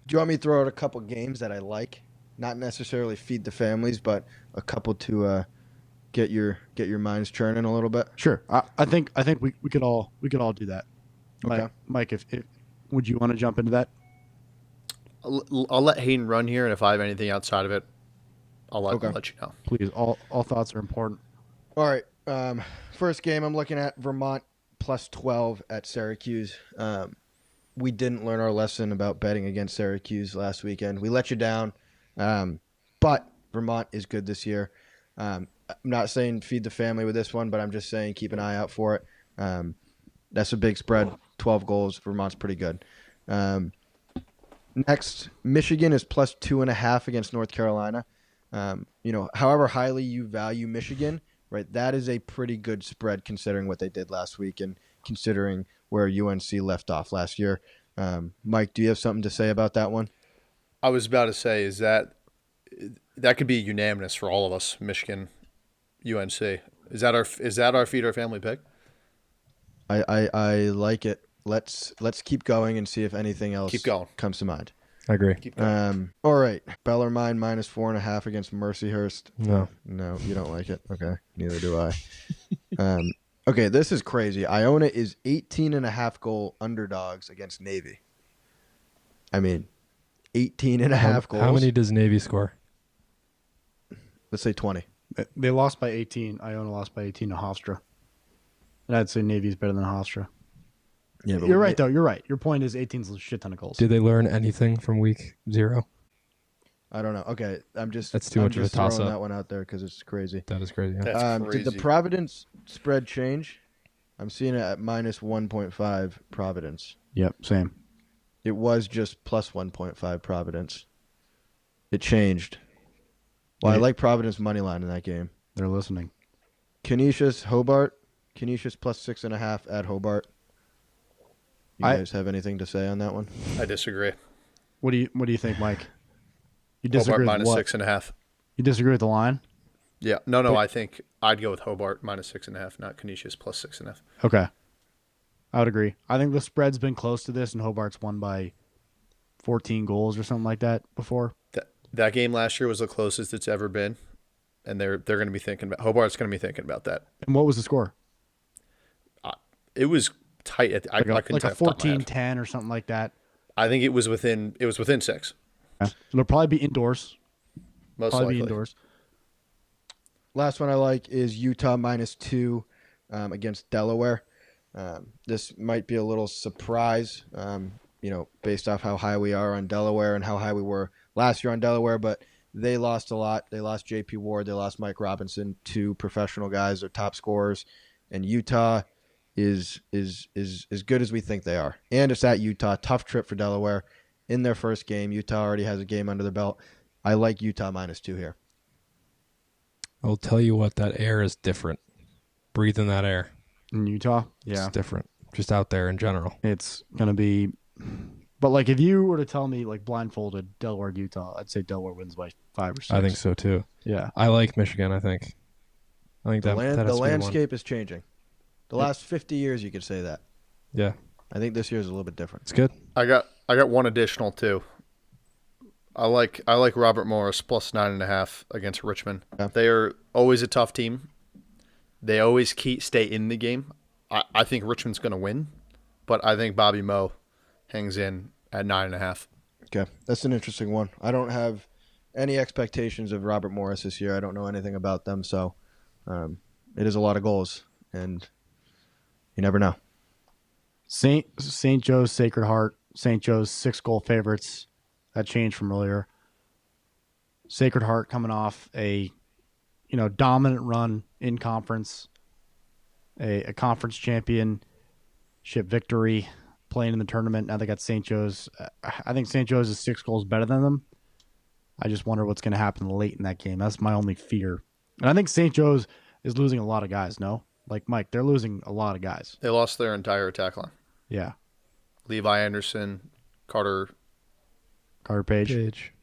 Do you want me to throw out a couple games that I like? Not necessarily feed the families, but a couple to get your minds churning a little bit. Sure. I think we could all do that. Okay. Mike, if would you want to jump into that? I'll let Hayden run here, and if I have anything outside of it, I'll let you know. Please, all thoughts are important. All right. First game I'm looking at, Vermont plus 12 at Syracuse. We didn't learn our lesson about betting against Syracuse last weekend. We let you down, but Vermont is good this year. I'm not saying feed the family with this one, but I'm just saying keep an eye out for it. That's a big spread, 12 goals. Vermont's pretty good. Next, Michigan is plus 2.5 against North Carolina. However highly you value Michigan, right, that is a pretty good spread considering what they did last week and considering where UNC left off last year. Mike, do you have something to say about that one? I was about to say, is that could be unanimous for all of us, Michigan, UNC. Is that our feed our family pick? I like it. Let's keep going and see if anything else comes to mind. I agree. Keep going. All right. Bellarmine minus 4.5 against Mercyhurst. No, you don't like it. Okay, neither do I. Okay, this is crazy. Iona is 18.5 goal underdogs against Navy. I mean, 18.5 goals. How many does Navy score? Let's say 20. They lost by 18. Iona lost by 18 to Hofstra. And I'd say Navy's better than Hofstra. Yeah, you're right, though. You're right. Your point is 18's a shit ton of goals. Did they learn anything from week 0? I don't know. Okay, That's too much of a toss-up. Throwing that one out there because it's crazy. That is crazy. Yeah. That's crazy. Did the Providence spread change? I'm seeing it at minus 1.5 Providence. Yep, same. It was just plus 1.5 Providence. It changed. Well, I like Providence money line in that game. They're listening. Canisius Hobart. Canisius plus 6.5 at Hobart. You guys have anything to say on that one? I disagree. What do you think, Mike? You disagree Hobart with minus what? 6.5. You disagree with the line? Yeah. No. I think I'd go with Hobart minus 6.5, not Canisius plus 6.5. Okay. I would agree. I think the spread's been close to this, and Hobart's won by 14 goals or something like that before. That game last year was the closest it's ever been, and they're going to be thinking about Hobart's going to be thinking about that. And what was the score? It was tight. I couldn't like tell a off the top of my head. 14-10 or something like that. I think it was within 6. Yeah. It'll probably be indoors. Most probably be likely. indoors. Last one I like is Utah -2 against Delaware. This might be a little surprise, based off how high we are on Delaware and how high we were last year on Delaware, but they lost a lot. They lost J.P. Ward. They lost Mike Robinson, 2 professional guys, their top scorers. And Utah is as good as we think they are. And it's at Utah. Tough trip for Delaware in their first game. Utah already has a game under their belt. I like Utah -2 here. I'll tell you what, that air is different. Breathing that air. In Utah? Yeah. It's different. Just out there in general. It's going to be... But, like, if you were to tell me, like, blindfolded Delaware, Utah, I'd say Delaware wins by 5 or 6. I think so, too. Yeah. I like Michigan, I think. I think The that has to be landscape is changing. The last 50 years, you could say that. Yeah. I think this year is a little bit different. It's good. I got one additional too. I like Robert Morris +9.5 against Richmond. Yeah. They are always a tough team. They always stay in the game. I think Richmond's going to win, but I think Bobby Moe hangs in at 9.5. Okay, that's an interesting one. I don't have any expectations of Robert Morris this year. I don't know anything about them, so it is a lot of goals, and you never know. St. Joe's Sacred Heart, St. Joe's 6-goal favorites. That changed from earlier. Sacred Heart coming off a dominant run in conference, a conference championship victory, playing in the tournament. Now they got St. Joe's. I think St. Joe's is 6 goals better than them. I just wonder what's going to happen late in that game. That's my only fear. And I think St. Joe's is losing a lot of guys, no? Like, Mike, they're losing a lot of guys. They lost their entire attack line. Yeah. Levi Anderson, Carter Page,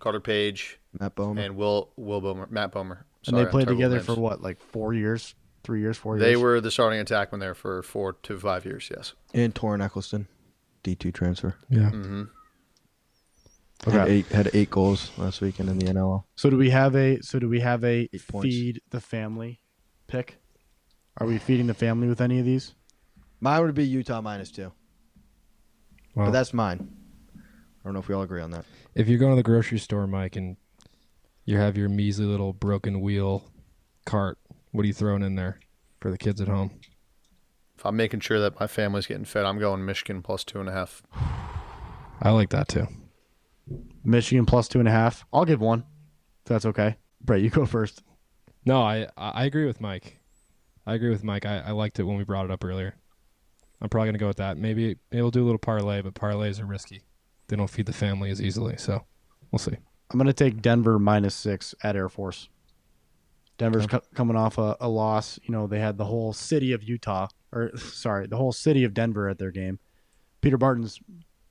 Matt Bomer, and Will Bomer, Matt Bomer. And they played together for what, like 4 years? 3 years, 4 years? They were the starting attackman there for 4 to 5 years, yes. And Torrin Eccleston, D2 transfer. Yeah. Mm-hmm. Okay. Had 8 goals last weekend in the NLL. So do we have a feed the family pick? Are we feeding the family with any of these? Mine would be Utah -2. Well, But that's mine. I don't know if we all agree on that. if you're going to the grocery store, Mike, and you have your measly little broken wheel cart, what are you throwing in there for the kids at home? If I'm making sure that my family's getting fed, I'm going Michigan +2.5. I like that too. Michigan +2.5. I'll give one, if that's okay. Brett, you go first. No, I agree with Mike. I liked it when we brought it up earlier. I'm probably going to go with that. Maybe we'll do a little parlay, but parlays are risky. They don't feed the family as easily, so we'll see. I'm going to take Denver -6 at Air Force. Denver's coming off a loss. They had the whole city of the whole city of Denver at their game. Peter Barton's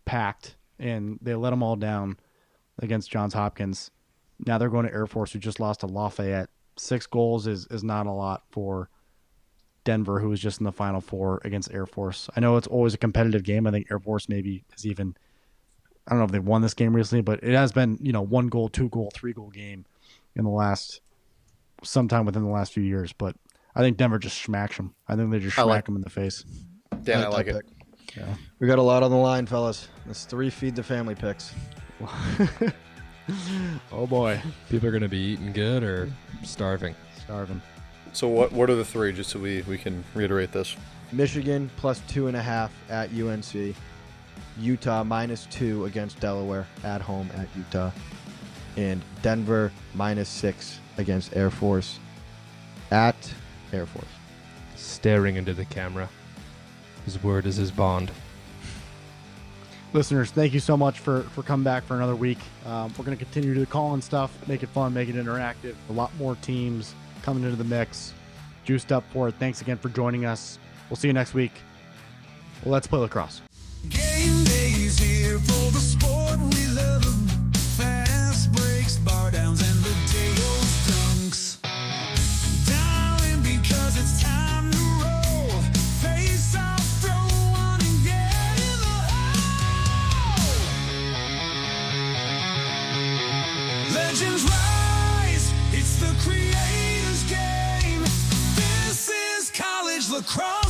packed, and they let them all down against Johns Hopkins. Now they're going to Air Force, who just lost to Lafayette. 6 goals is not a lot for Denver, who was just in the Final Four against Air Force. I know it's always a competitive game. I think Air Force maybe is even, I don't know if they've won this game recently, but it has been, 1 goal, 2 goal, 3 goal game sometime within the last few years. But I think Denver just smacks them. I think they just smack them in the face. Dan, I like it. Yeah. We got a lot on the line, fellas. That's 3 feed the family picks. Oh boy. People are going to be eating good or starving? Starving. So what are the 3, just so we can reiterate this? Michigan +2.5 at UNC. Utah -2 against Delaware at home at Utah. And Denver -6 against Air Force at Air Force. Staring into the camera. His word is his bond. Listeners, thank you so much for coming back for another week. We're going to continue to do the call-in stuff, make it fun, make it interactive. A lot more teams coming into the mix. Juiced up for it. Thanks again for joining us. We'll see you next week. Let's play lacrosse. Game days here for the sport we love 'em. Fast breaks, bar downs, and the day-old dunks. Darling, because it's time to roll. Face off, throw one, and get in the hole. Legends rise, it's the creator's game. This is college lacrosse.